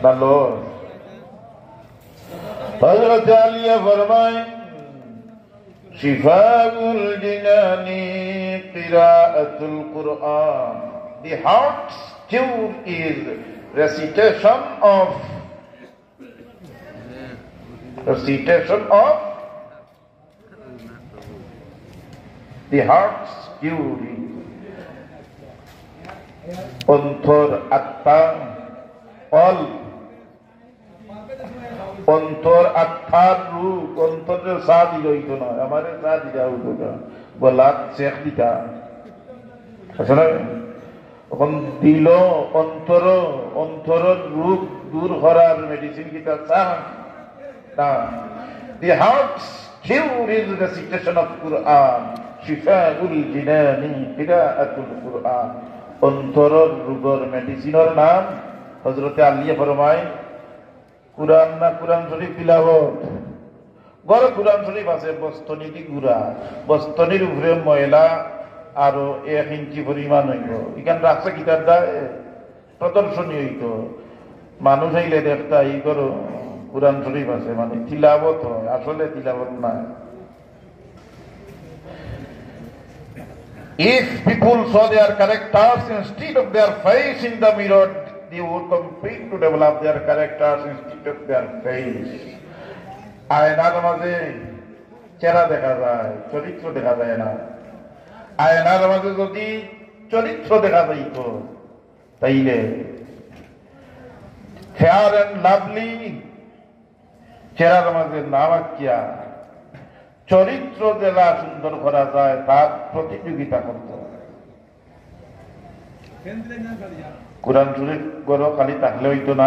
the Lord. Hazrat Aliya फरमाए शिफाउल जिनानी qira'atul Quran. The heart's cure is recitation of the heart's cure is অন্তর আত্মা all অন্তর আত্মার রূপ অন্তরের সাথ দিল নয় আমার সাথ দিটা হতো বলা শেখ দিটা আসলে এখন দিল অন্তরের রূপ দূর করার মেডিসিন কিটা চান না the heart's cure is the recitation of Quran শিফাউল Jinani qira'atul Quran অন্তরের রোগের মেডিসিনের নাম হযরতে আলী ফরমায় কুরআন না কুরআন শরীফ তিলাওয়াত গড় কুরআন শরীফ আছে বস্তনি দি গুড়া বস্তনির উপরে ময়লা আর 1 ইঞ্চি পরিমাণ হইব ইখান রাখছে কিতাব দা প্রদর্শনী হইতো মানুষ হইলে দেখতা এই করো কুরআন শরীফ আছে মানে তিলাওয়াত হয় আসলে তিলাওয়াত না If people saw their characters instead of their face in the mirror, they would compete to develop their characters instead of their face. আয়নার মাঝে চেহারা দেখা যায়, চরিত্র দেখা যায় না। আয়নার মাঝে যদি চরিত্র দেখা যাইত, তাইলে fair and lovely চেহারার মাঝে না রাখিয়া চরিত্র জেলা সুন্দর করা যায় তার প্রতিযোগিতা করতে হবে কোরআন শরীফ গড় খালি থাকলে হইতো না